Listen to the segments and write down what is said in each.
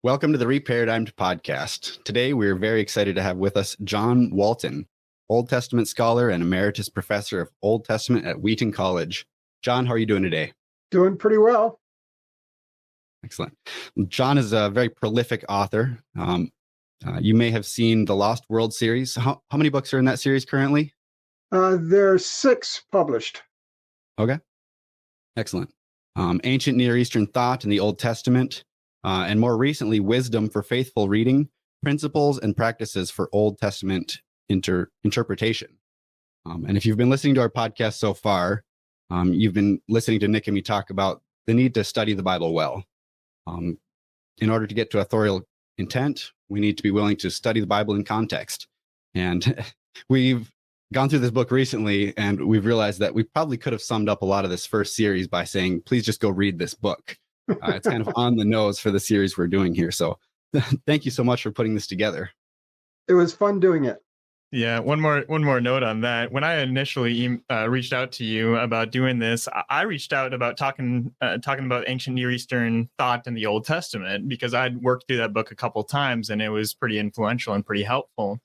Welcome to the Reparadigmed podcast. Today, we're very excited to have with us John Walton, Old Testament scholar and emeritus professor of Old Testament at Wheaton College. John, how are you doing today? Doing pretty well. Excellent. John is a very prolific author. You may have seen the Lost World series. How many books are in that series currently? There are 6 published. Okay. Excellent. Ancient Near Eastern Thought in the Old Testament, and more recently, Wisdom for Faithful Reading, Principles and Practices for Old Testament Interpretation. And if you've been listening to our podcast so far, you've been listening to Nick and me talk about the need to study the Bible well. In order to get to authorial intent, we need to be willing to study the Bible in context. And we've gone through this book recently, and we've realized that we probably could have summed up a lot of this first series by saying, please just go read this book. It's kind of on the nose for the series we're doing here. So thank you so much for putting this together. It was fun doing it. Yeah, one more note on that. When I initially reached out to you about doing this, I reached out about talking about ancient Near Eastern thought in the Old Testament because I'd worked through that book a couple times and it was pretty influential and pretty helpful.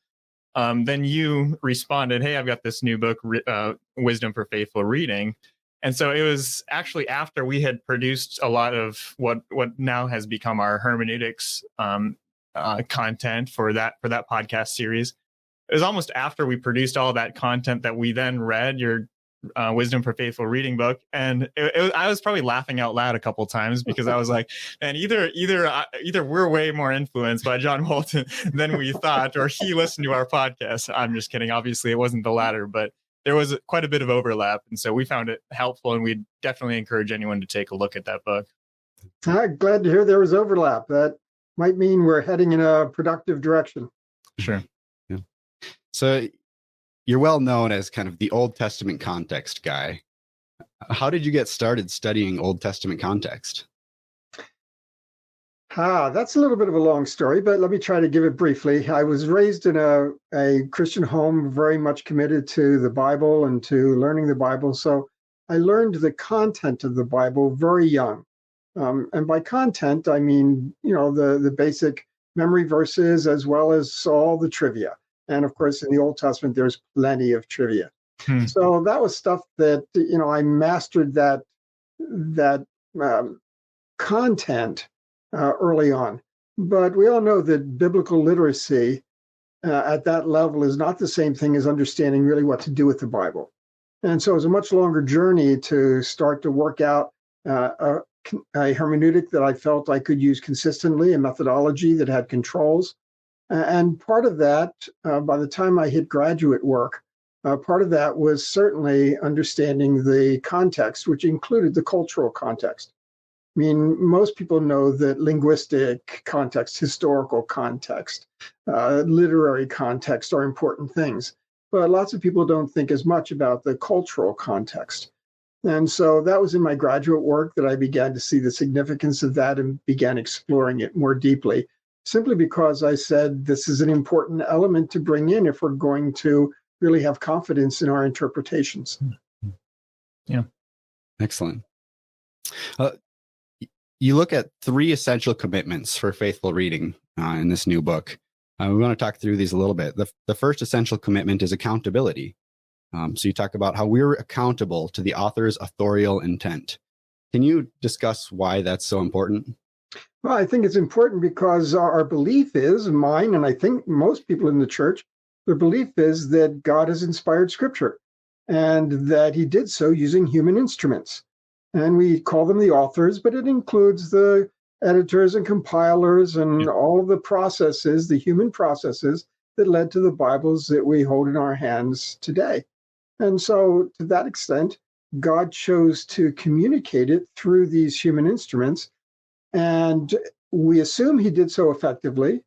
Then you responded, "Hey, I've got this new book, Wisdom for Faithful Reading." And so it was actually after we had produced a lot of what now has become our hermeneutics content for that podcast series. It was almost after we produced all that content that we then read your Wisdom for Faithful Reading book, and I was probably laughing out loud a couple times because I was like, "Man, either we're way more influenced by John Walton than we thought, or he listened to our podcast." I'm just kidding. Obviously, it wasn't the latter, but there was quite a bit of overlap, and so we found it helpful, and we'd definitely encourage anyone to take a look at that book. I'm glad to hear there was overlap. That might mean we're heading in a productive direction. Sure. Yeah. So you're well known as kind of the Old Testament context guy. How did you get started studying Old Testament context? That's a little bit of a long story, but let me try to give it briefly. I was raised in a Christian home, very much committed to the Bible and to learning the Bible. So I learned the content of the Bible very young. And by content, I mean, the basic memory verses as well as all the trivia. And of course, in the Old Testament, there's plenty of trivia. So that was stuff that, I mastered that content early on. But we all know that biblical literacy at that level is not the same thing as understanding really what to do with the Bible. And so it was a much longer journey to start to work out a hermeneutic that I felt I could use consistently, a methodology that had controls. And part of that, by the time I hit graduate work, part of that was certainly understanding the context, which included the cultural context. I mean, most people know that linguistic context, historical context, literary context are important things, but lots of people don't think as much about the cultural context. And so that was in my graduate work that I began to see the significance of that and began exploring it more deeply, simply because I said this is an important element to bring in if we're going to really have confidence in our interpretations. Yeah. Excellent. You look at 3 essential commitments for faithful reading in this new book. We want to talk through these a little bit. The first essential commitment is accountability. So you talk about how we're accountable to the author's authorial intent. Can you discuss why that's so important? Well, I think it's important because our belief is, mine, and I think most people in the church, their belief is that God has inspired Scripture and that he did so using human instruments. And we call them the authors, but it includes the editors and compilers and all of the processes, the human processes that led to the Bibles that we hold in our hands today. And so to that extent, God chose to communicate it through these human instruments. And we assume he did so effectively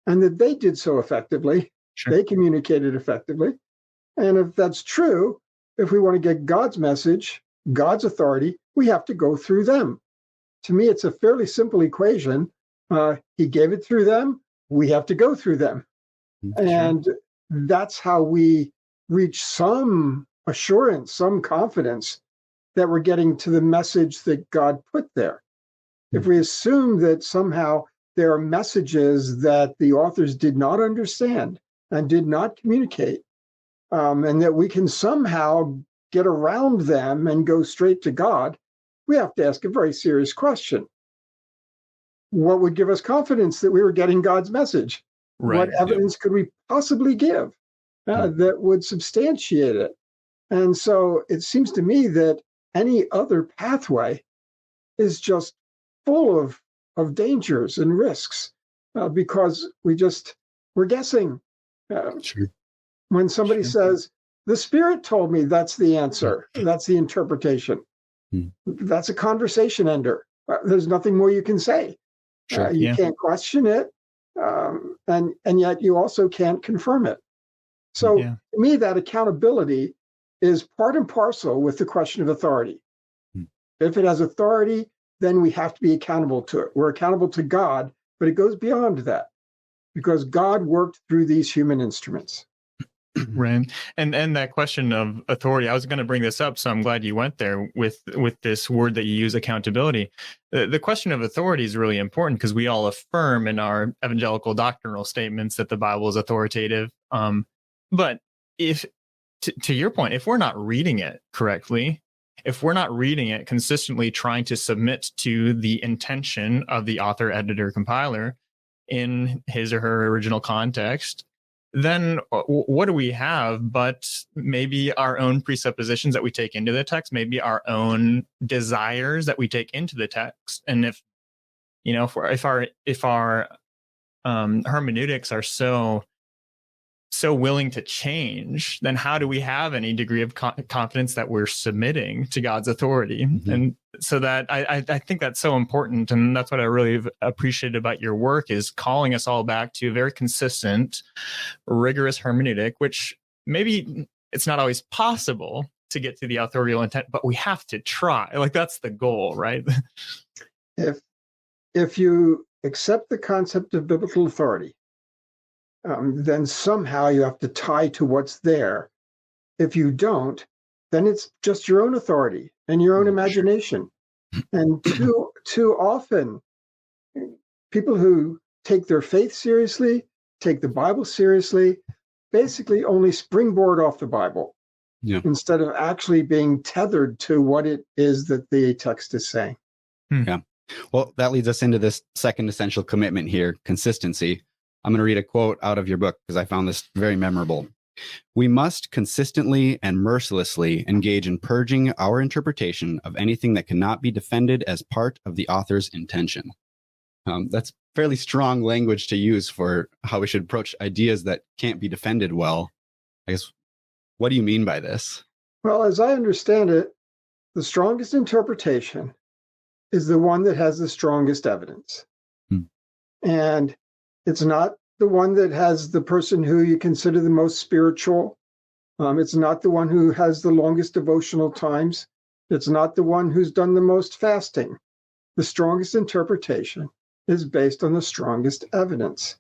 and that they did so effectively. Sure. They communicated effectively. And if that's true, if we want to get God's message, God's authority, we have to go through them. To me, it's a fairly simple equation. He gave it through them. We have to go through them. Sure. And that's how we reach some assurance, some confidence that we're getting to the message that God put there. If we assume that somehow there are messages that the authors did not understand and did not communicate, and that we can somehow get around them and go straight to God, we have to ask a very serious question. What would give us confidence that we were getting God's message? Right. What evidence could we possibly give that would substantiate it? And so it seems to me that any other pathway is just full of dangers and risks, because we're guessing. Sure. When somebody says, the Spirit told me, that's the answer, that's the interpretation. That's a conversation ender. There's nothing more you can say. Sure. You can't question it, and yet you also can't confirm it. So to me, that accountability is part and parcel with the question of authority. If it has authority, then we have to be accountable to it. We're accountable to God, but it goes beyond that, because God worked through these human instruments. Right. And that question of authority, I was going to bring this up, so I'm glad you went there with this word that you use, accountability. The question of authority is really important because we all affirm in our evangelical doctrinal statements that the Bible is authoritative. But if, to your point, if we're not reading it correctly, if we're not reading it consistently, trying to submit to the intention of the author, editor, compiler in his or her original context, then what do we have but maybe our own presuppositions that we take into the text, maybe our own desires that we take into the text? And if our hermeneutics are so willing to change, then how do we have any degree of confidence that we're submitting to God's authority? And so that I think that's so important. And that's what I really appreciated about your work, is calling us all back to a very consistent, rigorous hermeneutic, which maybe it's not always possible to get to the authorial intent, but we have to try. Like, that's the goal, right? If you accept the concept of biblical authority, then somehow you have to tie to what's there. If you don't, then it's just your own authority and your own imagination. And too often, people who take their faith seriously, take the Bible seriously, basically only springboard off the Bible instead of actually being tethered to what it is that the text is saying. Yeah. Well, that leads us into this second essential commitment here, consistency. I'm going to read a quote out of your book because I found this very memorable. We must consistently and mercilessly engage in purging our interpretation of anything that cannot be defended as part of the author's intention. That's fairly strong language to use for how we should approach ideas that can't be defended well. I guess, what do you mean by this? Well, as I understand it, the strongest interpretation is the one that has the strongest evidence. And it's not the one that has the person who you consider the most spiritual. It's not the one who has the longest devotional times. It's not the one who's done the most fasting. The strongest interpretation is based on the strongest evidence.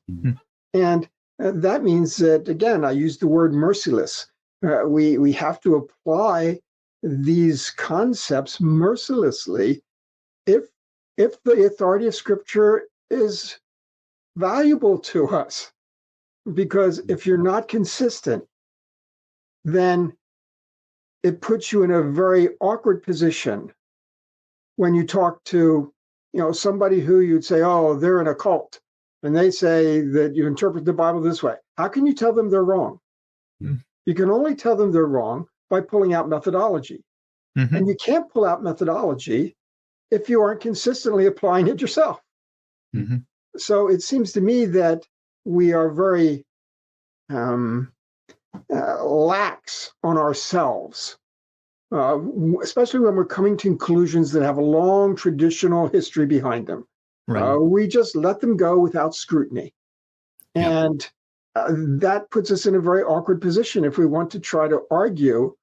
And that means that, again, I use the word merciless. We have to apply these concepts mercilessly if the authority of Scripture is valuable to us. Because if you're not consistent, then it puts you in a very awkward position when you talk to, somebody who you'd say, oh, they're in a cult, and they say that you interpret the Bible this way. How can you tell them they're wrong? You can only tell them they're wrong by pulling out methodology. And you can't pull out methodology if you aren't consistently applying it yourself. So it seems to me that we are very lax on ourselves, especially when we're coming to conclusions that have a long traditional history behind them. Right. We just let them go without scrutiny. And that puts us in a very awkward position if we want to try to argue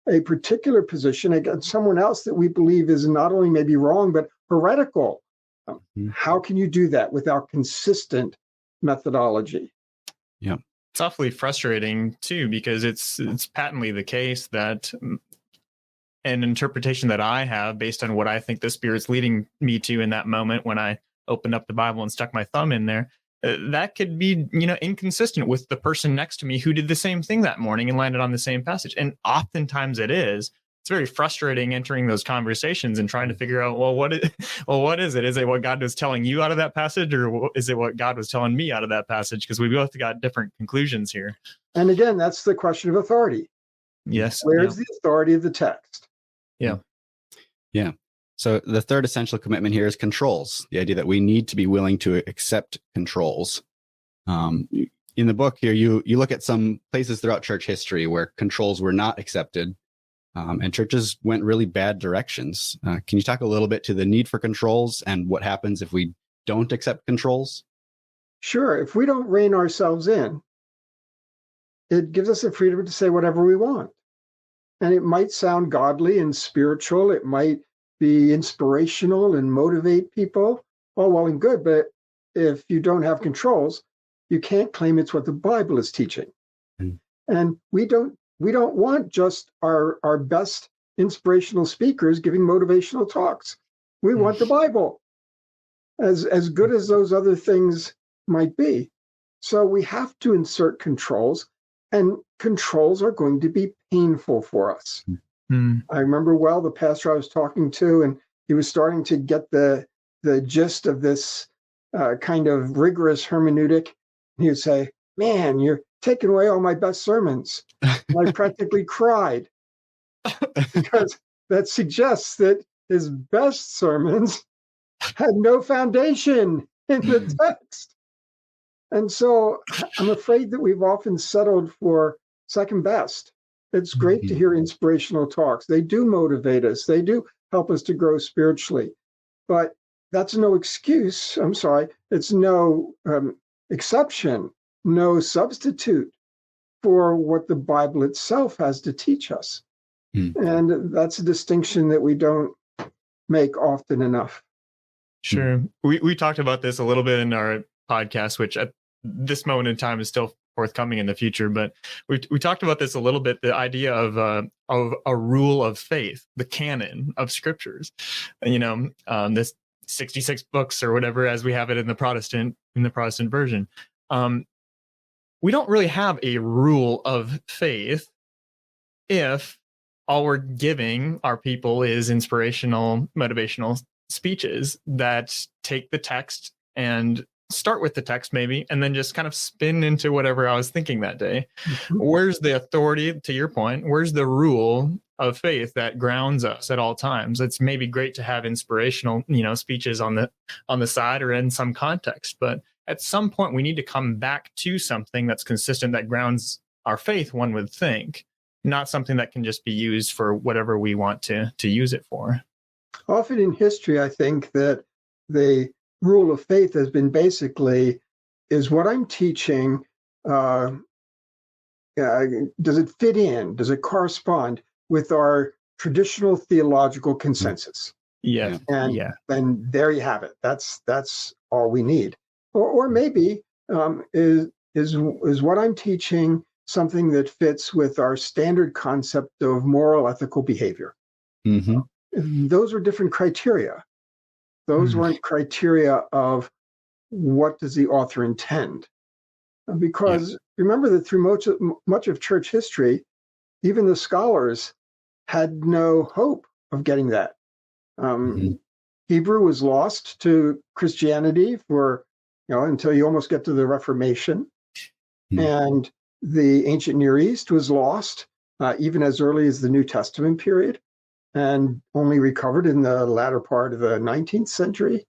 a particular position against someone else that we believe is not only maybe wrong, but heretical. How can you do that without consistent methodology? Yeah. It's awfully frustrating too, because it's patently the case that an interpretation that I have based on what I think the Spirit's leading me to in that moment when I opened up the Bible and stuck my thumb in there, that could be, inconsistent with the person next to me who did the same thing that morning and landed on the same passage. And oftentimes it is. It's very frustrating entering those conversations and trying to figure out, what is it? Is it what God was telling you out of that passage, or is it what God was telling me out of that passage? Because we both got different conclusions here. And again, that's the question of authority. Yes. Where's the authority of the text? Yeah. Yeah. So the third essential commitment here is controls, the idea that we need to be willing to accept controls. In the book here, you look at some places throughout church history where controls were not accepted, and churches went really bad directions. Can you talk a little bit to the need for controls and what happens if we don't accept controls? Sure. If we don't rein ourselves in, it gives us the freedom to say whatever we want. And it might sound godly and spiritual. It might be inspirational and motivate people. All well and good, but if you don't have controls, you can't claim it's what the Bible is teaching. Mm. And we don't want just our best inspirational speakers giving motivational talks. We want the Bible, as good as those other things might be. So we have to insert controls, and controls are going to be painful for us. Mm. I remember the pastor I was talking to, and he was starting to get the gist of this kind of rigorous hermeneutic. He would say, "Man, you're taking away all my best sermons." I practically cried, because that suggests that his best sermons had no foundation in the text. And so I'm afraid that we've often settled for second best. It's great to hear inspirational talks. They do motivate us. They do help us to grow spiritually. But that's no excuse. I'm sorry. It's no exception, no substitute for what the Bible itself has to teach us. And that's a distinction that we don't make often enough. Sure. We talked about this a little bit in our podcast, which at this moment in time is still forthcoming in the future. But we talked about this a little bit, the idea of a rule of faith, the canon of scriptures. This 66 books or whatever, as we have it in the Protestant version. We don't really have a rule of faith if all we're giving our people is inspirational, motivational speeches that take the text and start with the text maybe, and then just kind of spin into whatever I was thinking that day. Mm-hmm. Where's the authority, to your point? Where's the rule of faith that grounds us at all times? It's maybe great to have inspirational, speeches on the side or in some context, but at some point we need to come back to something that's consistent, that grounds our faith, one would think, not something that can just be used for whatever we want to use it for. Often in history, I think that the rule of faith has been basically, is what I'm teaching, does it fit in? Does it correspond with our traditional theological consensus? Yeah. And there you have it. That's all we need. Or maybe is what I'm teaching something that fits with our standard concept of moral ethical behavior? Mm-hmm. Those are different criteria. Those weren't criteria of what does the author intend. Because remember that through much of church history, even the scholars had no hope of getting that. Hebrew was lost to Christianity until you almost get to the Reformation. And the ancient Near East was lost even as early as the New Testament period, and only recovered in the latter part of the 19th century.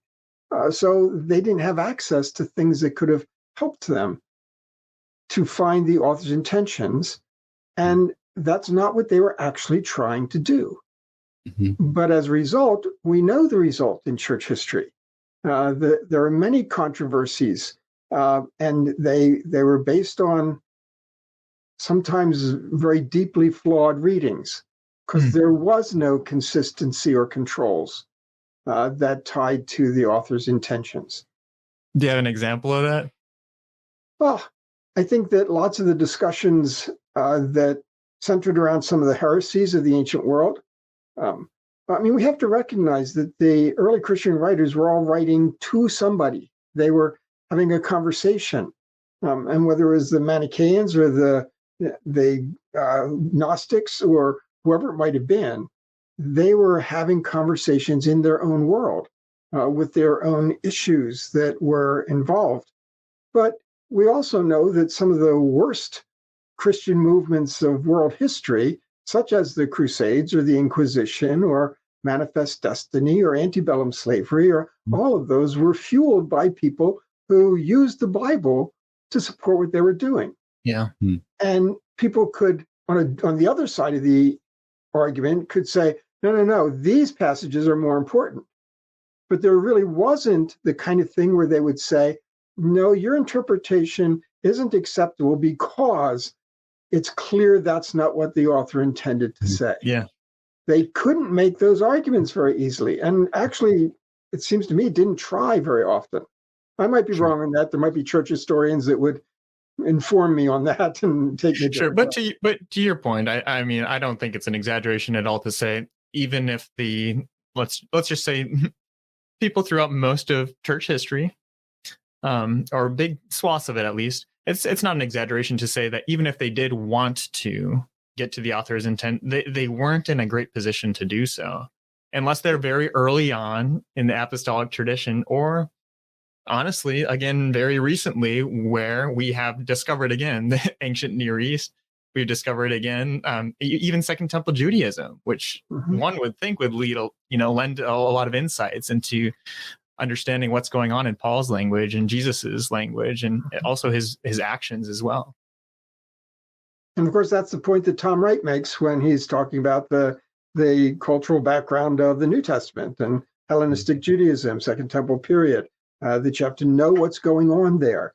So they didn't have access to things that could have helped them to find the author's intentions. And that's not what they were actually trying to do. Mm-hmm. But as a result, we know the result in church history. There are many controversies, and they were based on sometimes very deeply flawed readings, because there was no consistency or controls that tied to the author's intentions. Do you have an example of that? Well, I think that lots of the discussions that centered around some of the heresies of the ancient world I mean, we have to recognize that the early Christian writers were all writing to somebody. They were having a conversation. And whether it was the Manichaeans or the Gnostics or whoever it might have been, they were having conversations in their own world with their own issues that were involved. But we also know that some of the worst Christian movements of world history, such as the Crusades or the Inquisition or Manifest Destiny or antebellum slavery, or all of those were fueled by people who used the Bible to support what they were doing. Yeah. And people could, on the other side of the argument, could say, no, these passages are more important. But there really wasn't the kind of thing where they would say, no, your interpretation isn't acceptable because it's clear that's not what the author intended to say. Yeah. They couldn't make those arguments very easily. And actually, it seems to me, didn't try very often. I might be wrong on that. There might be church historians that would inform me on that and take me. Sure, but to your point, I mean, I don't think it's an exaggeration at all to say, even if let's just say people throughout most of church history, or big swaths of it at least, it's not an exaggeration to say that even if they did want to get to the author's intent, they weren't in a great position to do so, unless they're very early on in the apostolic tradition, or honestly, again, very recently, where we have discovered again the ancient Near East. We've discovered again even Second Temple Judaism, which one would think would lend a lot of insights into understanding what's going on in Paul's language and Jesus's language, and also his actions as well. And of course, that's the point that Tom Wright makes when he's talking about the cultural background of the New Testament and Hellenistic Judaism, Second Temple period, that you have to know what's going on there.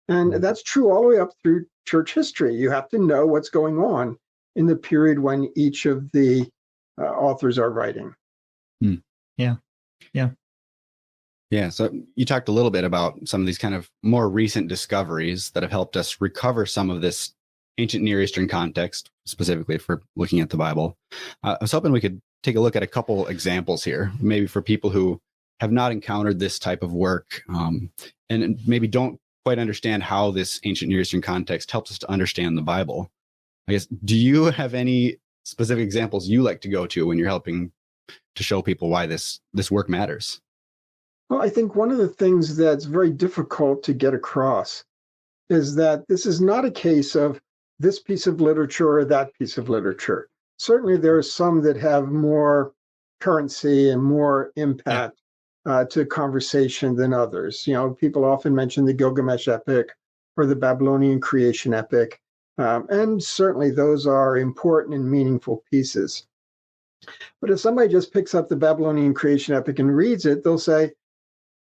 And that's true all the way up through church history. You have to know what's going on in the period when each of the authors are writing. Yeah. So you talked a little bit about some of these kind of more recent discoveries that have helped us recover some of this ancient Near Eastern context, specifically for looking at the Bible. I was hoping we could take a look at a couple examples here, maybe for people who have not encountered this type of work and maybe don't quite understand how this ancient Near Eastern context helps us to understand the Bible. I guess, do you have any specific examples you like to go to when you're helping to show people why this work matters? Well, I think one of the things that's very difficult to get across is that this is not a case of this piece of literature or that piece of literature. Certainly there are some that have more currency and more impact to conversation than others. You know, people often mention the Gilgamesh epic or the Babylonian creation epic. And certainly those are important and meaningful pieces. But if somebody just picks up the Babylonian creation epic and reads it, they'll say,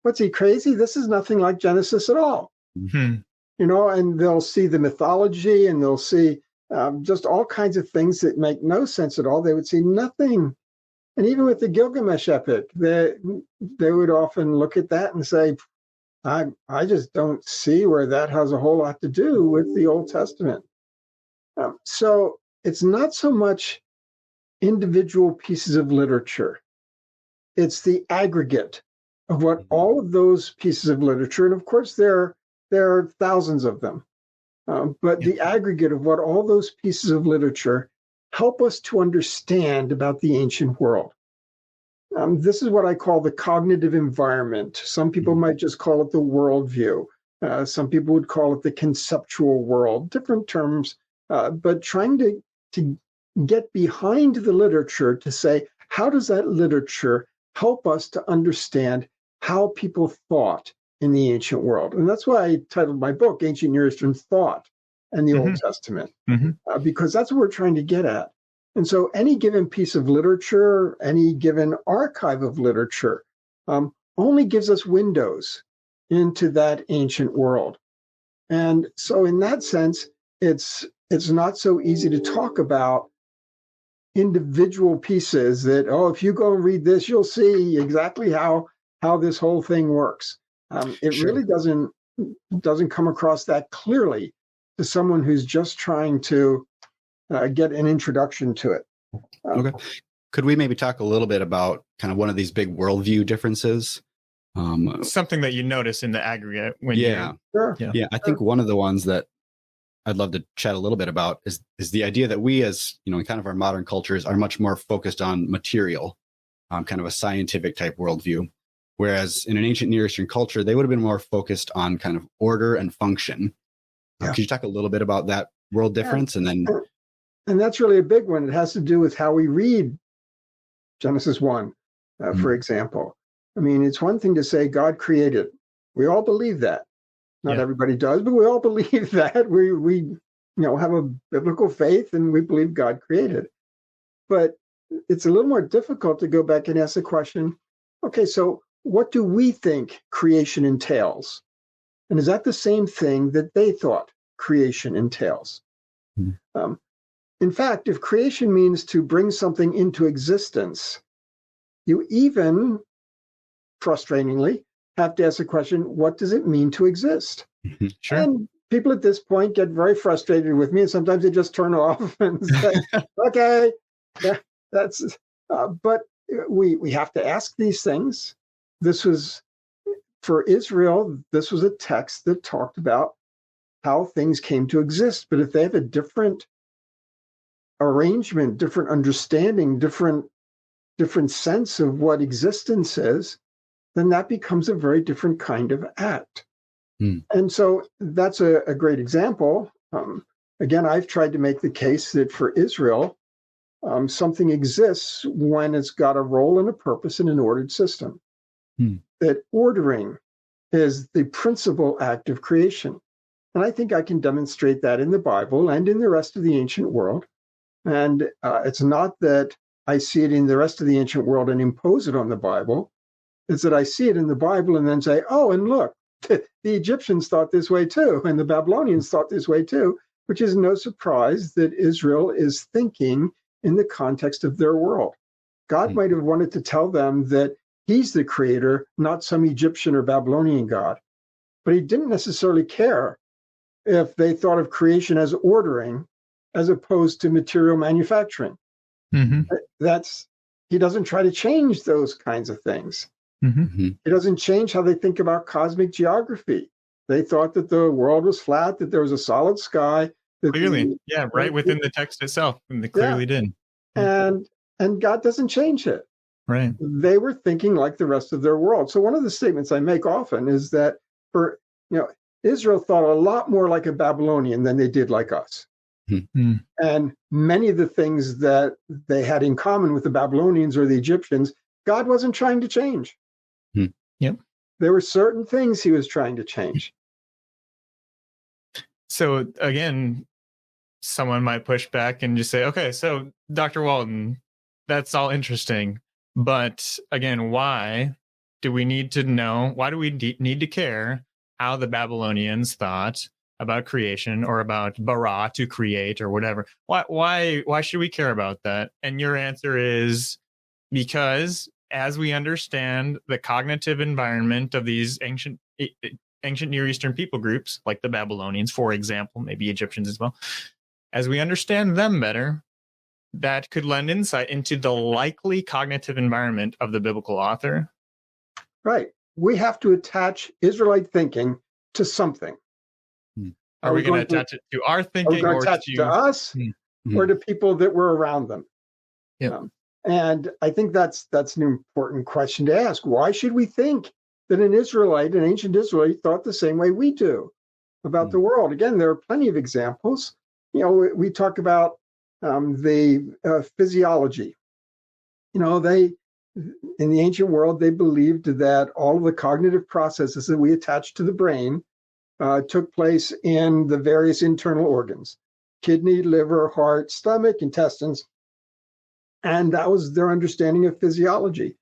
what's he, crazy? This is nothing like Genesis at all. You know, and they'll see the mythology and they'll see just all kinds of things that make no sense at all. They would see nothing. And even with the Gilgamesh epic, they would often look at that and say, I just don't see where that has a whole lot to do with the Old Testament. So it's not so much individual pieces of literature. It's the aggregate of what all of those pieces of literature, and of course there are thousands of them, but the aggregate of what all those pieces of literature help us to understand about the ancient world. This is what I call the cognitive environment. Some people might just call it the worldview. Some people would call it the conceptual world, different terms, but trying to get behind the literature to say, how does that literature help us to understand how people thought in the ancient world? And that's why I titled my book, Ancient Near Eastern Thought and the Old Testament, because that's what we're trying to get at. And so any given piece of literature, any given archive of literature, only gives us windows into that ancient world. And so in that sense, it's not so easy to talk about individual pieces that, if you go and read this, you'll see exactly how this whole thing works. It really doesn't come across that clearly to someone who's just trying to get an introduction to it. Okay. could we maybe talk a little bit about kind of one of these big worldview differences? Something that you notice in the aggregate when yeah, I think one of the ones that I'd love to chat a little bit about is the idea that we, as in kind of our modern cultures, are much more focused on material, kind of a scientific type worldview, whereas in an ancient Near Eastern culture, they would have been more focused on kind of order and function. Could you talk a little bit about that world difference, and then? And that's really a big one. It has to do with how we read Genesis 1, for example. I mean, it's one thing to say God created. We all believe that. Not everybody does, but we all believe that. We have a biblical faith and we believe God created. But it's a little more difficult to go back and ask the question, okay, so what do we think creation entails? And is that the same thing that they thought creation entails? In fact, if creation means to bring something into existence, you even, frustratingly, have to ask the question, what does it mean to exist? Sure. And people at this point get very frustrated with me, and sometimes they just turn off and say, okay, that's, but we have to ask these things. This was, for Israel, this was a text that talked about how things came to exist. But if they have a different arrangement, different understanding, different sense of what existence is, then that becomes a very different kind of act. And so that's a great example. Again, I've tried to make the case that for Israel, something exists when it's got a role and a purpose in an ordered system. That ordering is the principal act of creation. And I think I can demonstrate that in the Bible and in the rest of the ancient world. And it's not that I see it in the rest of the ancient world and impose it on the Bible. It's that I see it in the Bible and then say, oh, and look, the Egyptians thought this way too, and the Babylonians thought this way too, which is no surprise that Israel is thinking in the context of their world. God might have wanted to tell them that he's the creator, not some Egyptian or Babylonian god. But he didn't necessarily care if they thought of creation as ordering as opposed to material manufacturing. He doesn't try to change those kinds of things. He doesn't change how they think about cosmic geography. They thought that the world was flat, that there was a solid sky. Clearly, right within the text itself, and they clearly did. And God doesn't change it. Right. They were thinking like the rest of their world. So one of the statements I make often is that Israel thought a lot more like a Babylonian than they did like us. And many of the things that they had in common with the Babylonians or the Egyptians, God wasn't trying to change. There were certain things he was trying to change. So again, someone might push back and just say, okay, so Dr. Walton, that's all interesting. But again, why do we need to know? Why do we need to care how the Babylonians thought about creation or about bara, to create, or whatever? Why should we care about that? And your answer is because as we understand the cognitive environment of these ancient Near Eastern people groups, like the Babylonians, for example, maybe Egyptians as well, as we understand them better, that could lend insight into the likely cognitive environment of the biblical author. Right. We have to attach Israelite thinking to something. Are we going to attach it to our thinking, or attach it to us, or to people that were around them? And I think that's an important question to ask. Why should we think that an ancient Israelite, thought the same way we do about the world? Again, there are plenty of examples. We talk about the physiology. They, in the ancient world, they believed that all of the cognitive processes that we attach to the brain took place in the various internal organs: kidney, liver, heart, stomach, intestines. And that was their understanding of physiology.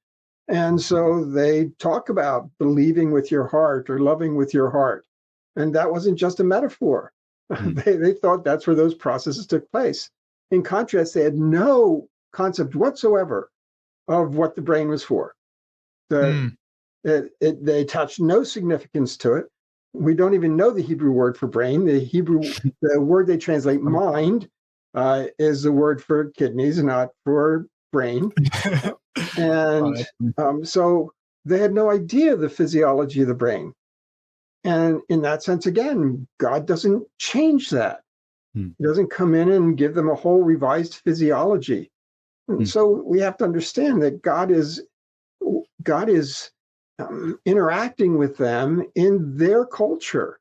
And so they talk about believing with your heart or loving with your heart. And that wasn't just a metaphor. They thought that's where those processes took place. In contrast, they had no concept whatsoever of what the brain was for. They attached no significance to it. We don't even know the Hebrew word for brain. The word they translate mind is the word for kidneys, not for brain. And so they had no idea the physiology of the brain. And in that sense, again, God doesn't change that. He doesn't come in and give them a whole revised physiology. And so we have to understand that God is interacting with them in their culture,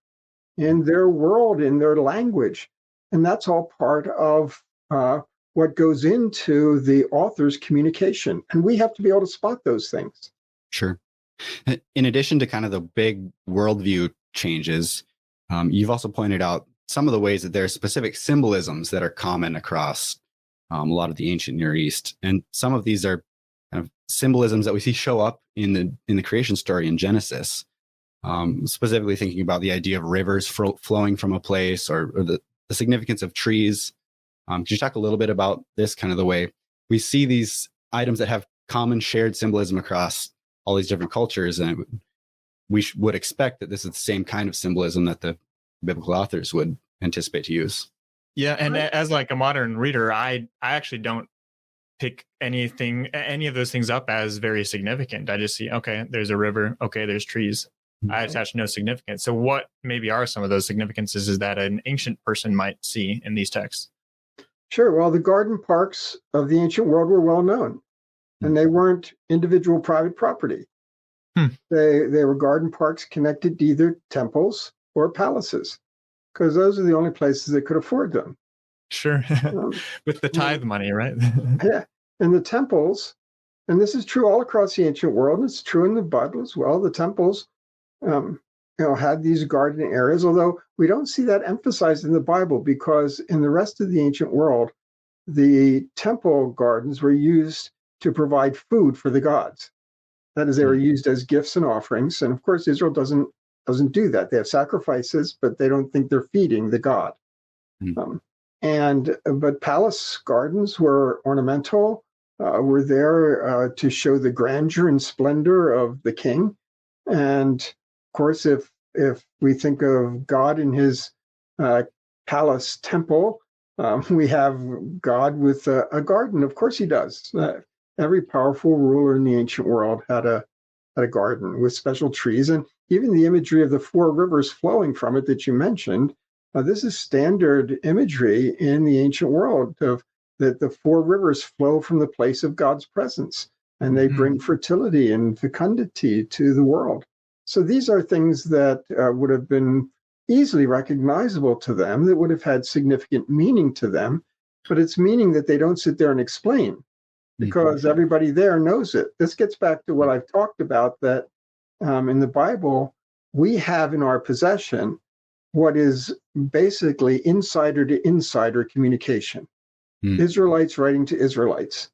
in their world, in their language. And that's all part of what goes into the author's communication. And we have to be able to spot those things. Sure. In addition to kind of the big worldview changes, you've also pointed out some of the ways that there are specific symbolisms that are common across a lot of the ancient Near East. And some of these are kind of symbolisms that we see show up in the creation story in Genesis, specifically thinking about the idea of rivers flowing from a place, or the significance of trees. Could you talk a little bit about this, kind of the way we see these items that have common shared symbolism across all these different cultures, and we would expect that this is the same kind of symbolism that the biblical authors would anticipate to use. Yeah, and as like a modern reader, I actually don't pick any of those things up as very significant. I just see, okay, there's a river, okay, there's trees. I attach no significance. So what maybe are some of those significances is that an ancient person might see in these texts? Sure. Well, the garden parks of the ancient world were well known, and they weren't individual private property. They were garden parks connected to either temples or palaces, because those are the only places that could afford them. Sure. With the tithe money, right? Yeah. And the temples, and this is true all across the ancient world, and it's true in the Bible as well. The temples, had these garden areas, although we don't see that emphasized in the Bible, because in the rest of the ancient world, the temple gardens were used to provide food for the gods. That is, they were used as gifts and offerings. And of course, Israel doesn't do that. They have sacrifices, but they don't think they're feeding the god. But palace gardens were ornamental, were there to show the grandeur and splendor of the king. And of course, if we think of God in his palace temple, we have God with a garden. Of course he does. Every powerful ruler in the ancient world had a garden with special trees, and even the imagery of the four rivers flowing from it that you mentioned. This is standard imagery in the ancient world, of that the four rivers flow from the place of God's presence, and they bring fertility and fecundity to the world. So these are things that would have been easily recognizable to them, that would have had significant meaning to them, but it's meaning that they don't sit there and explain, because everybody there knows it. This gets back to what I've talked about, that in the Bible, we have in our possession what is basically insider to insider communication. Israelites writing to Israelites.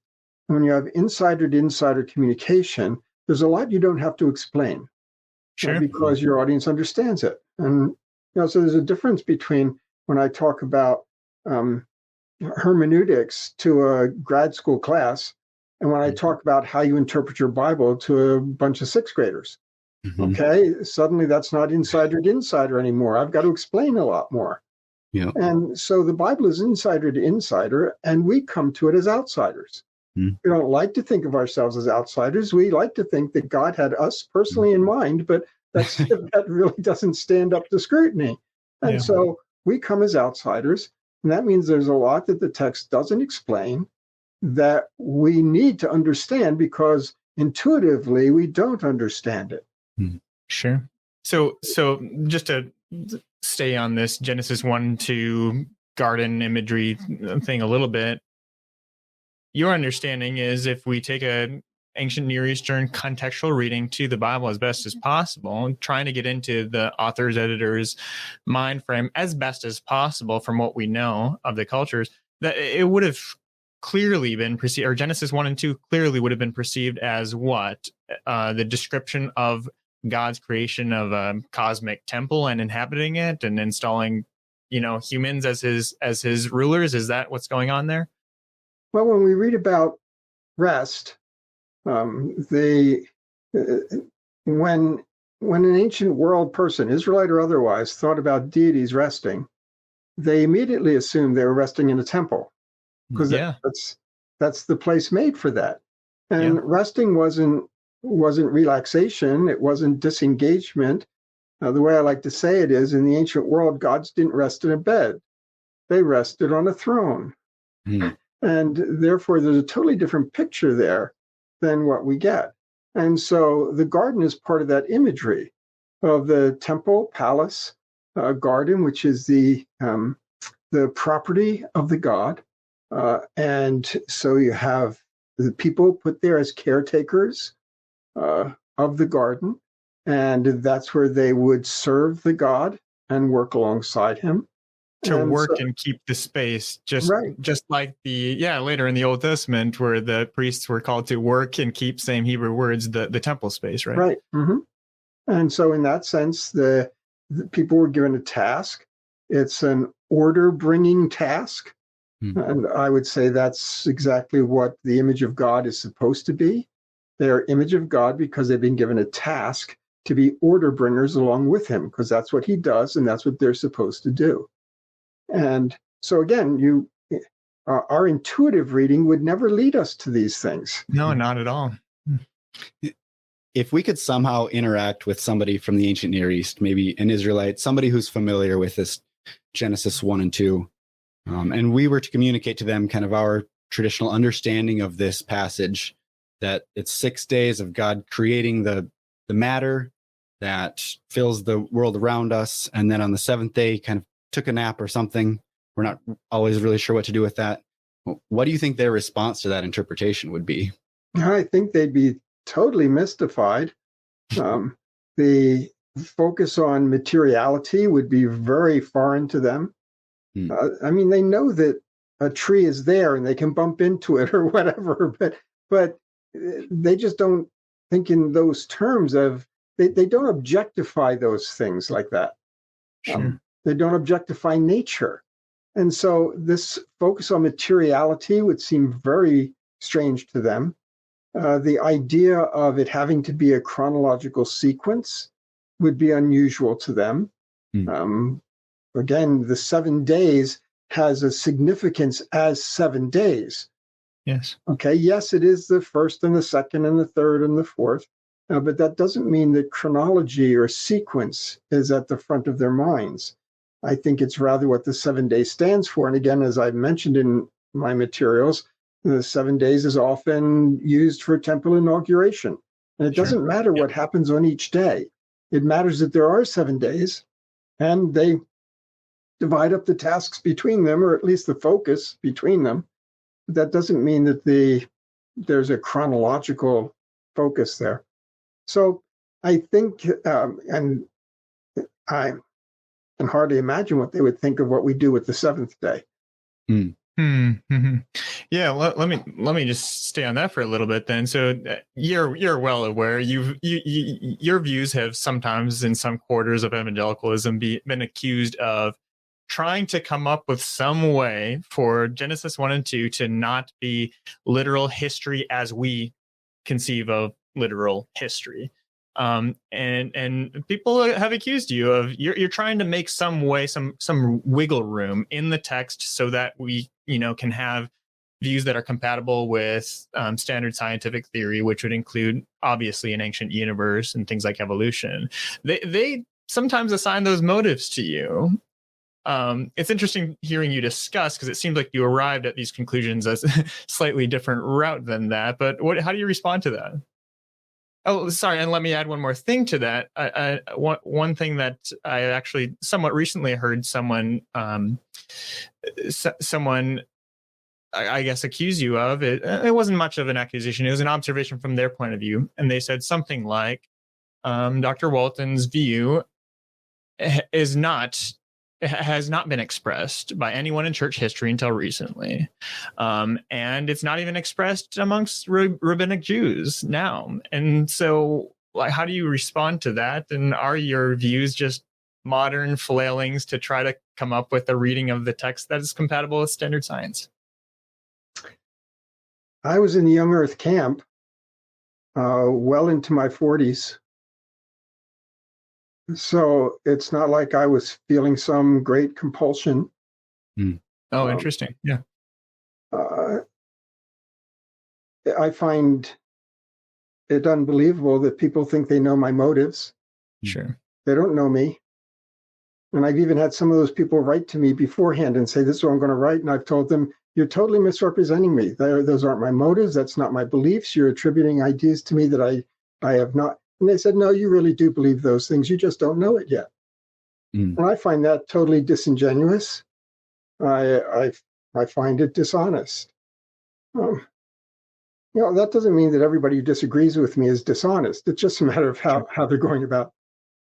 And when you have insider to insider communication, there's a lot you don't have to explain. Sure. Because your audience understands it. And so there's a difference between when I talk about hermeneutics to a grad school class, and when I talk about how you interpret your Bible to a bunch of sixth graders. Okay, suddenly that's not insider to insider anymore. I've got to explain a lot more. Yeah. And so the Bible is insider to insider, and we come to it as outsiders. We don't like to think of ourselves as outsiders. We like to think that God had us personally in mind, but that really doesn't stand up to scrutiny. And so we come as outsiders, and that means there's a lot that the text doesn't explain that we need to understand, because intuitively we don't understand it. Sure. So just to stay on this Genesis 1-2 garden imagery thing a little bit, your understanding is, if we take a ancient Near Eastern contextual reading to the Bible as best as possible, trying to get into the author's, editor's mind frame as best as possible from what we know of the cultures, that it would have clearly been perceived, or Genesis 1 and 2 clearly would have been perceived as what? The description of God's creation of a cosmic temple and inhabiting it and installing, humans as his rulers. Is that what's going on there? Well, when we read about rest, when an ancient world person, Israelite or otherwise, thought about deities resting, they immediately assumed they were resting in a temple, because That's the place made for that. And Yeah. resting wasn't relaxation. It wasn't disengagement. The way I like to say it is, in the ancient world, gods didn't rest in a bed. They rested on a throne. Mm. And therefore, there's a totally different picture there than what we get. And so the garden is part of that imagery of the temple, palace, garden, which is the property of the god. And so you have the people put there as caretakers of the garden. And that's where they would serve the god and work alongside him. To And work so, and keep the space, just right. like later in the Old Testament, where the priests were called to work and keep, same Hebrew words, the temple space, right? Right. Mm-hmm. And so in that sense, the people were given a task. It's an order-bringing task. And I would say that's exactly what the image of God is supposed to be. They're image of God because they've been given a task to be order bringers along with him, because that's what he does and that's what they're supposed to do. And so again, our intuitive reading would never lead us to these things. No, not at all. If we could somehow interact with somebody from the ancient Near East, maybe an Israelite, somebody who's familiar with this Genesis 1 and 2, and we were to communicate to them kind of our traditional understanding of this passage, that it's 6 days of God creating the matter that fills the world around us, and then on the seventh day kind of took a nap or something. We're not always really sure what to do with that. What do you think their response to that interpretation would be? I think they'd be totally mystified. The focus on materiality would be very foreign to them. I mean, they know that a tree is there and they can bump into it or whatever, but they just don't think in those terms of, they don't objectify those things like that. Sure. They don't objectify nature. And so this focus on materiality would seem very strange to them. The idea of it having to be a chronological sequence would be unusual to them. Again, the 7 days has a significance as 7 days. Yes. Okay. Yes, it is the first and the second and the third and the fourth, but that doesn't mean that chronology or sequence is at the front of their minds. I think it's rather what the 7 days stands for. And again, as I mentioned in my materials, the 7 days is often used for temple inauguration. And it doesn't matter what happens on each day. It matters that there are 7 days, and they divide up the tasks between them, or at least the focus between them. But that doesn't mean that there's a chronological focus there. So I think, and I can hardly imagine what they would think of what we do with the seventh day. Yeah, let me just stay on that for a little bit then. So you're well aware. Your views have sometimes in some quarters of evangelicalism been accused of trying to come up with some way for Genesis 1 and 2 to not be literal history as we conceive of literal history. And people have accused you of you're trying to make some way, some wiggle room in the text so that we, can have views that are compatible with standard scientific theory, which would include obviously an ancient universe and things like evolution. They sometimes assign those motives to you. It's interesting hearing you discuss, because it seems like you arrived at these conclusions as a slightly different route than that. But how do you respond to that? Oh, sorry. And let me add one more thing to that. One thing that I actually somewhat recently heard someone, I guess, accuse you of. It wasn't much of an accusation. It was an observation from their point of view. And they said something like, Dr. Walton's view has not been expressed by anyone in church history until recently. And it's not even expressed amongst rabbinic Jews now. And so, how do you respond to that? And are your views just modern flailings to try to come up with a reading of the text that is compatible with standard science? I was in the Young Earth camp well into my 40s. So it's not like I was feeling some great compulsion. Oh, interesting. Yeah. I find it unbelievable that people think they know my motives. Sure. They don't know me. And I've even had some of those people write to me beforehand and say, this is what I'm going to write. And I've told them, you're totally misrepresenting me. Those aren't my motives. That's not my beliefs. You're attributing ideas to me that I have not. And they said, no, you really do believe those things. You just don't know it yet. And I find that totally disingenuous. I find it dishonest. That doesn't mean that everybody who disagrees with me is dishonest. It's just a matter of how they're going about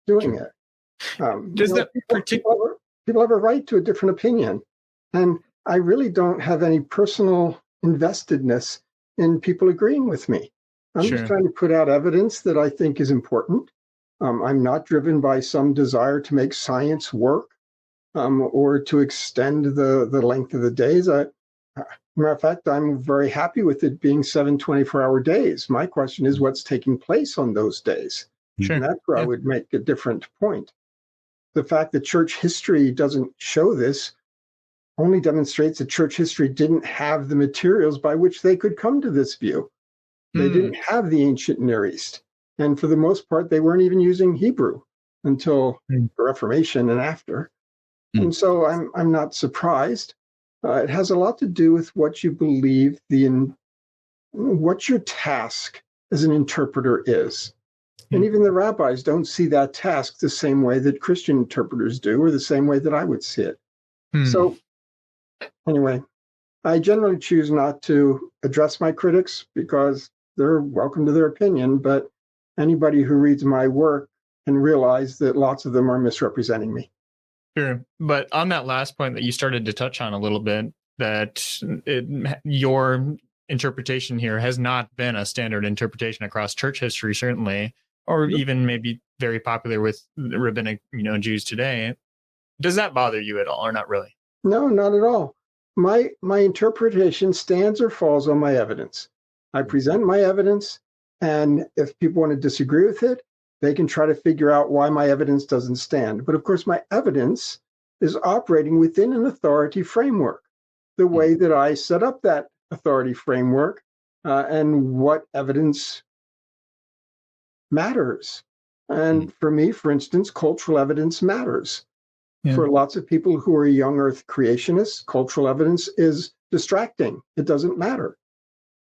doing it. People have a right to a different opinion. And I really don't have any personal investedness in people agreeing with me. I'm just trying to put out evidence that I think is important. I'm not driven by some desire to make science work or to extend the length of the days. Matter of fact, I'm very happy with it being 7 24-hour days. My question is what's taking place on those days. And that's where I would make a different point. The fact that church history doesn't show this only demonstrates that church history didn't have the materials by which they could come to this view. They didn't have the ancient Near East. And for the most part, they weren't even using Hebrew until the Reformation and after. And so I'm not surprised. It has a lot to do with what you believe, what your task as an interpreter is. And even the rabbis don't see that task the same way that Christian interpreters do, or the same way that I would see it. So anyway, I generally choose not to address my critics because they're welcome to their opinion, but anybody who reads my work can realize that lots of them are misrepresenting me. Sure. But on that last point that you started to touch on a little bit, that your interpretation here has not been a standard interpretation across church history, certainly, or even maybe very popular with rabbinic, Jews today. Does that bother you at all, or not really? No, not at all. My interpretation stands or falls on my evidence. I present my evidence, and if people want to disagree with it, they can try to figure out why my evidence doesn't stand. But of course, my evidence is operating within an authority framework. The way that I set up that authority framework and what evidence matters. And for me, for instance, cultural evidence matters. For lots of people who are young earth creationists, cultural evidence is distracting. It doesn't matter.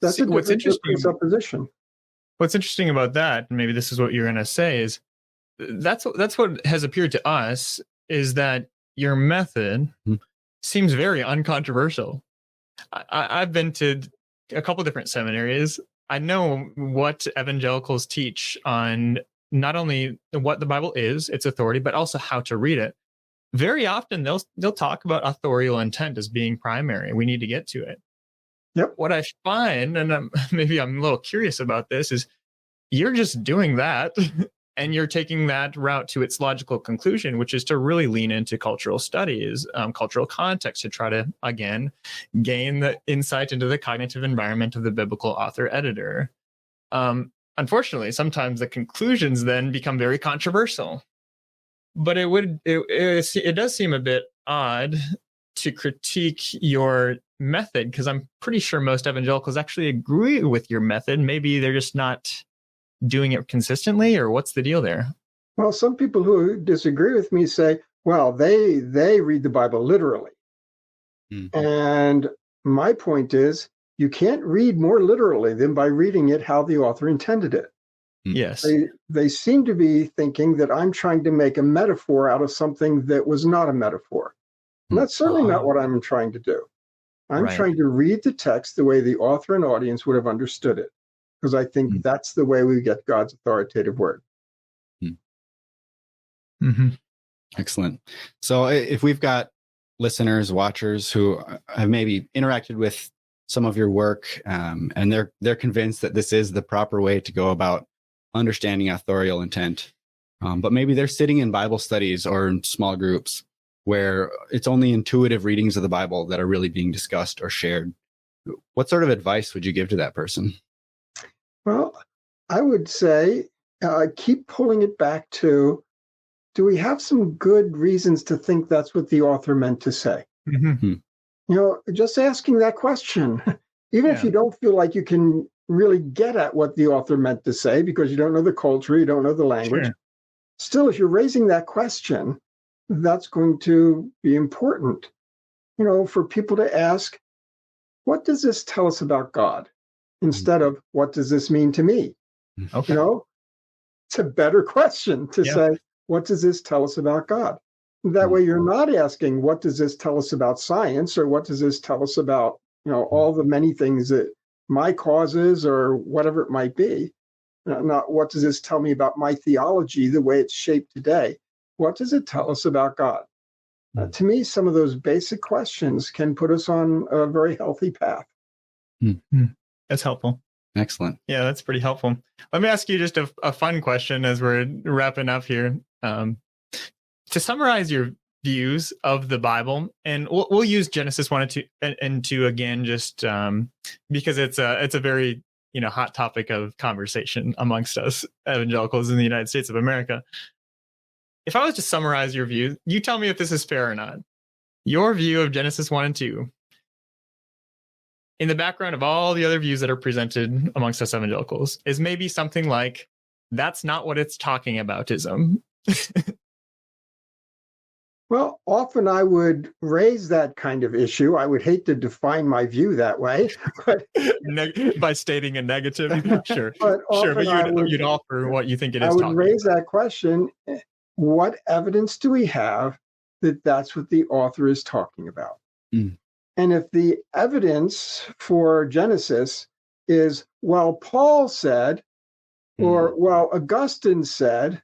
That's a different presupposition. What's interesting about that, and maybe this is what you're going to say, is that's what has appeared to us, is that your method seems very uncontroversial. I've been to a couple different seminaries. I know what evangelicals teach on not only what the Bible is, its authority, but also how to read it. Very often they'll talk about authorial intent as being primary. We need to get to it. Yep. What I find, and maybe I'm a little curious about this, is you're just doing that and you're taking that route to its logical conclusion, which is to really lean into cultural studies, cultural context, to try to, again, gain the insight into the cognitive environment of the biblical author-editor. Unfortunately, sometimes the conclusions then become very controversial. But it does seem a bit odd to critique your method, because I'm pretty sure most evangelicals actually agree with your method. Maybe they're just not doing it consistently, or what's the deal there? Well, some people who disagree with me say, well, they read the Bible literally. And my point is, you can't read more literally than by reading it how the author intended it. Yes. They seem to be thinking that I'm trying to make a metaphor out of something that was not a metaphor. And that's certainly not what I'm trying to do. I'm trying to read the text the way the author and audience would have understood it, because I think that's the way we get God's authoritative word. Excellent. So if we've got listeners, watchers who have maybe interacted with some of your work, and they're convinced that this is the proper way to go about understanding authorial intent, but maybe they're sitting in Bible studies or in small groups where it's only intuitive readings of the Bible that are really being discussed or shared. What sort of advice would you give to that person? Well, I would say keep pulling it back to, do we have some good reasons to think that's what the author meant to say? Just asking that question, even if you don't feel like you can really get at what the author meant to say because you don't know the culture, you don't know the language. Sure. Still, if you're raising that question, that's going to be important, for people to ask, what does this tell us about God? Instead of, what does this mean to me? Okay. It's a better question to say, what does this tell us about God? That way you're not asking, what does this tell us about science, or what does this tell us about, all the many things that my causes or whatever it might be. Not what does this tell me about my theology, the way it's shaped today? What does it tell us about God? To me, some of those basic questions can put us on a very healthy path. That's helpful. Excellent. Yeah, that's pretty helpful. Let me ask you just a fun question as we're wrapping up here. To summarize your views of the Bible, and we'll use Genesis 1 and 2 again, just because it's a very hot topic of conversation amongst us evangelicals in the United States of America. If I was to summarize your view, you tell me if this is fair or not. Your view of Genesis 1 and 2, in the background of all the other views that are presented amongst us evangelicals, is maybe something like, that's not what it's talking about-ism. Well, often I would raise that kind of issue. I would hate to define my view that way, but by stating a negative, sure. But you'd offer what you think it is. I would raise that question: what evidence do we have that that's what the author is talking about? And if the evidence for Genesis is, well, Paul said, or well, Augustine said,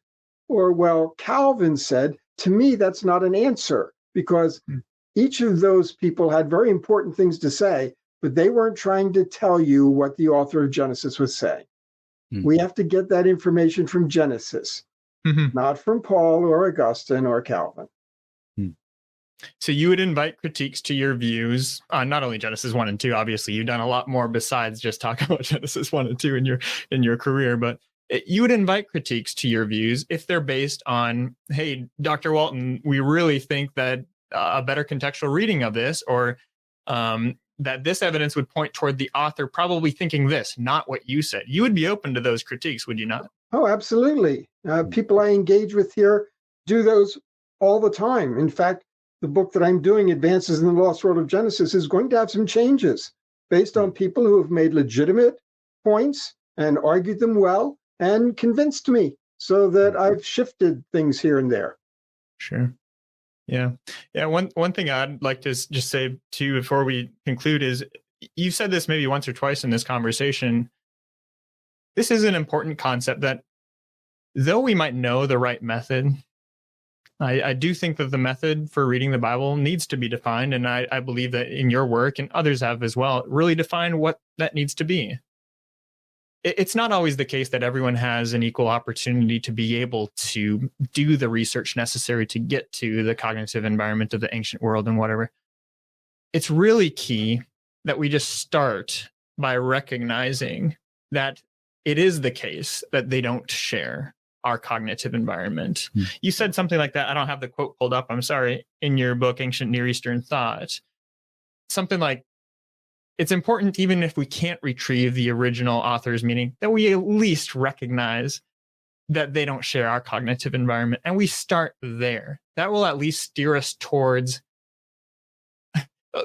or well, Calvin said, to me, that's not an answer, because each of those people had very important things to say, but they weren't trying to tell you what the author of Genesis was saying. We have to get that information from Genesis, not from Paul or Augustine or Calvin. So you would invite critiques to your views on not only Genesis 1 and 2, obviously you've done a lot more besides just talk about Genesis 1 and 2 in your career, but you would invite critiques to your views if they're based on, hey, Dr. Walton, we really think that a better contextual reading of this, or that this evidence would point toward the author probably thinking this, not what you said. You would be open to those critiques, would you not? Oh, absolutely. People I engage with here do those all the time. In fact, the book that I'm doing, Advances in the Lost World of Genesis, is going to have some changes based on people who have made legitimate points and argued them well and convinced me, so that I've shifted things here and there. Sure. Yeah. One thing I'd like to just say too before we conclude is, you've said this maybe once or twice in this conversation. This is an important concept that, though we might know the right method, I do think that the method for reading the Bible needs to be defined, and I believe that in your work, and others have as well, really define what that needs to be. It's not always the case that everyone has an equal opportunity to be able to do the research necessary to get to the cognitive environment of the ancient world and whatever. It's really key that we just start by recognizing that it is the case that they don't share our cognitive environment. You said something like that. I don't have the quote pulled up, I'm sorry, in your book, Ancient Near Eastern Thought. Something like, it's important, even if we can't retrieve the original author's meaning, that we at least recognize that they don't share our cognitive environment. And we start there. That will at least steer us towards,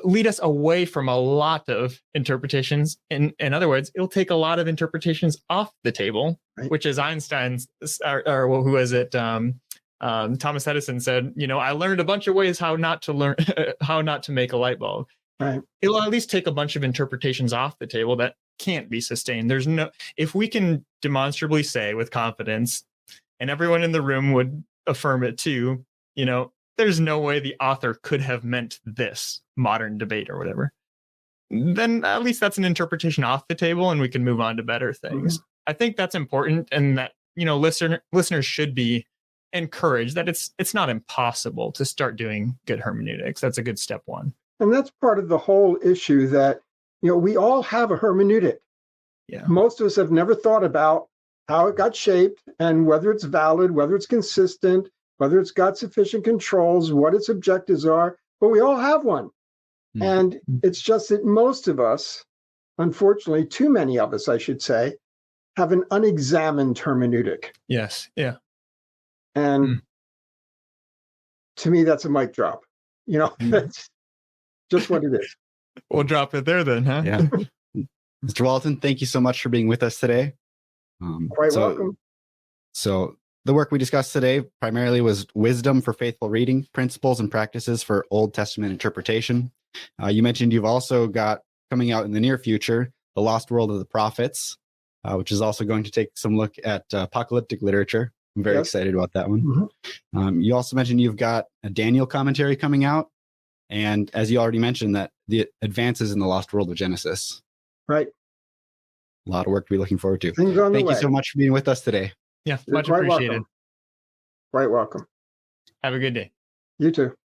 lead us away from a lot of interpretations. In other words, it'll take a lot of interpretations off the table, right? Which is Einstein's, or who was it? Thomas Edison said, I learned a bunch of ways how not to make a light bulb. Right. It'll at least take a bunch of interpretations off the table that can't be sustained. If we can demonstrably say with confidence, and everyone in the room would affirm it too, there's no way the author could have meant this modern debate or whatever, then at least that's an interpretation off the table and we can move on to better things. I think that's important, and that, listeners should be encouraged that it's not impossible to start doing good hermeneutics. That's a good step one. And that's part of the whole issue, that, we all have a hermeneutic. Yeah. Most of us have never thought about how it got shaped and whether it's valid, whether it's consistent, whether it's got sufficient controls, what its objectives are, but we all have one. And it's just that most of us unfortunately, too many of us, I should say, have an unexamined hermeneutic. Yes. Yeah. And to me, that's a mic drop. That's just what it is. We'll drop it there then, huh? Yeah. Mr. Walton, thank you so much for being with us today. Quite welcome. So the work we discussed today primarily was wisdom for faithful reading, principles and practices for Old Testament interpretation. You mentioned you've also got coming out in the near future, The Lost World of the Prophets, which is also going to take some look at apocalyptic literature. I'm very excited about that one. Mm-hmm. You also mentioned you've got a Daniel commentary coming out. And as you already mentioned, that the advances in the Lost World of Genesis. Right. A lot of work to be looking forward to. Things on the Thank way. you so much for being with us today. Yeah, You're much quite appreciated. welcome. Quite welcome. Have a good day. You too.